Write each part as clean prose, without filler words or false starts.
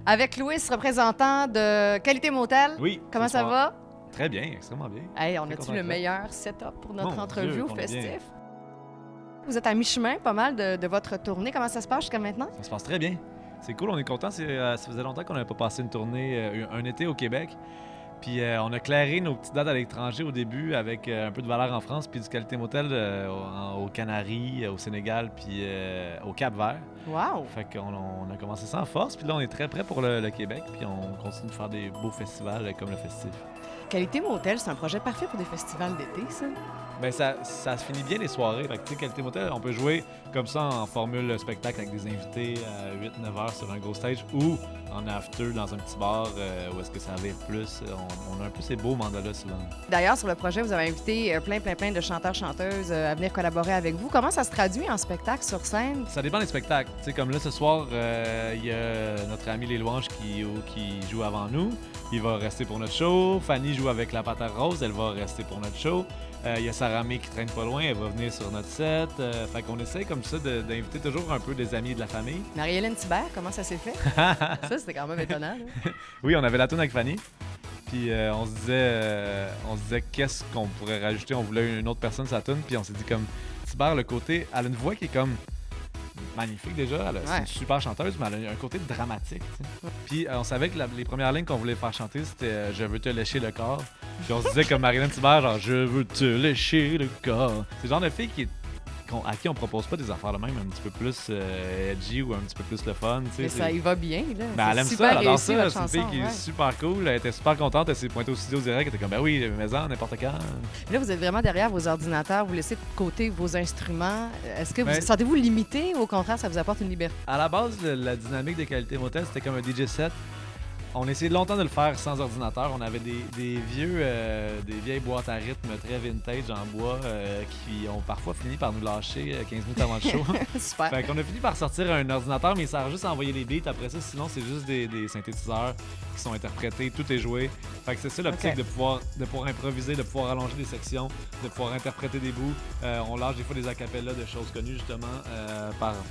Avec Louis, représentant de Qualité Motel. Oui. Comment ça va? Très bien, extrêmement bien. Hey, on Très a-tu content le d'être là. meilleur setup pour notre Mon entrevue Dieu, au qu'on est bien. festif? Vous êtes à mi-chemin pas mal de votre tournée. Comment ça se passe jusqu'à maintenant? Ça se passe très bien. C'est cool, on est content. Ça faisait longtemps qu'on n'avait pas passé une tournée, un été au Québec. Puis on a clairé nos petites dates à l'étranger au début avec un peu de valeur en France, puis du Qualité Motel aux Canaries, au Sénégal, puis au Cap-Vert. Wow! Fait qu'on on a commencé ça en force, puis là on est très prêt pour le Québec, puis on continue de faire des beaux festivals comme le Festif. Qualité Motel, c'est un projet parfait pour des festivals d'été, ça. Ben ça se finit bien les soirées. Fait que, tu sais, Qualité Motel, on peut jouer comme ça en formule spectacle avec des invités à 8-9 heures sur un gros stage ou en after dans un petit bar où est-ce que ça vire plus. On a un peu ces beaux mandats-là souvent. D'ailleurs, sur le projet, vous avez invité plein de chanteurs-chanteuses à venir collaborer avec vous. Comment ça se traduit en spectacle sur scène? Ça dépend des spectacles. Tu sais, comme là, ce soir, il y a notre ami Les Louanges qui joue avant nous. Il va rester pour notre show. Fanny joue avec la Panthère Rose. Elle va rester pour notre show. Il y a Sarah May qui traîne pas loin. Elle va venir sur notre set. Fait qu'on essaie comme ça d'inviter toujours un peu des amis de la famille. Marie-Hélène Thibert, comment ça s'est fait? Ça, c'était quand même étonnant. Là. Oui, on avait la tourne avec Fanny. Puis on se disait qu'est-ce qu'on pourrait rajouter. On voulait une autre personne sur la tourne. Puis on s'est dit comme Thibert, le côté, elle a une voix qui est comme magnifique déjà. C'est une super chanteuse, mais elle a un côté dramatique. Tu sais. Puis on savait que les premières lignes qu'on voulait faire chanter, c'était Je veux te lécher le corps. Puis on se disait comme Marie-Hélène Thibert, genre Je veux te lécher le corps. C'est le genre de fille à qui on propose pas des affaires de même un petit peu plus edgy ou un petit peu plus le fun. Tu sais, Mais ça y va bien, là. Ben, elle aime super ça, elle adore réussi, ça. votre C'est une fille chanson, qui est ouais. super cool. Elle était super contente. Elle s'est pointée au studio direct. Elle était comme, ben oui, maison, n'importe quand. Là, vous êtes vraiment derrière vos ordinateurs, vous laissez de côté vos instruments. Est-ce que vous Ben- sentez-vous limité ou au contraire, ça vous apporte une liberté? À la base, la dynamique des Qualités Motel, c'était comme un DJ set. On essayait longtemps de le faire sans ordinateur. On avait des vieilles boîtes à rythme très vintage en bois qui ont parfois fini par nous lâcher 15 minutes avant le show. Super. Fait qu'on a fini par sortir un ordinateur, mais il sert juste à envoyer les beats. Après ça, sinon, c'est juste des synthétiseurs qui sont interprétés. Tout est joué. Fait que c'est ça l'optique Ok. de pouvoir improviser, de pouvoir allonger des sections, de pouvoir interpréter des bouts. On lâche des fois des acapellas de choses connues, justement,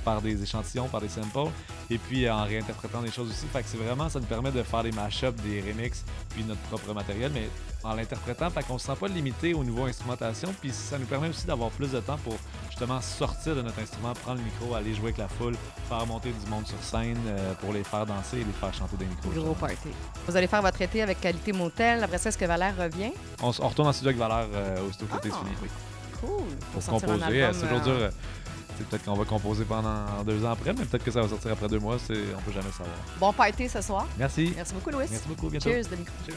par des échantillons, par des samples. Et puis en réinterprétant des choses aussi. Fait que c'est vraiment, ça nous permet de faire des mashups, des remixes, puis notre propre matériel, mais en l'interprétant, fait qu'on se sent pas limité au niveau instrumentation, puis ça nous permet aussi d'avoir plus de temps pour justement sortir de notre instrument, prendre le micro, aller jouer avec la foule, faire monter du monde sur scène pour les faire danser et les faire chanter des micros. Gros justement. party. Vous allez faire votre été avec Qualité Motel. Après ça, est-ce que Valère revient? On retourne en studio avec Valère aussitôt que l'été Ah. est fini. Oui. Cool. Pour sortir un composer, album, c'est toujours dur. C'est peut-être qu'on va composer pendant 2 ans après, mais peut-être que ça va sortir après 2 mois, on peut jamais savoir. Bon party ce soir. Merci. Merci beaucoup, Louis. Merci beaucoup, bientôt. Cheers, de micro. Cheers.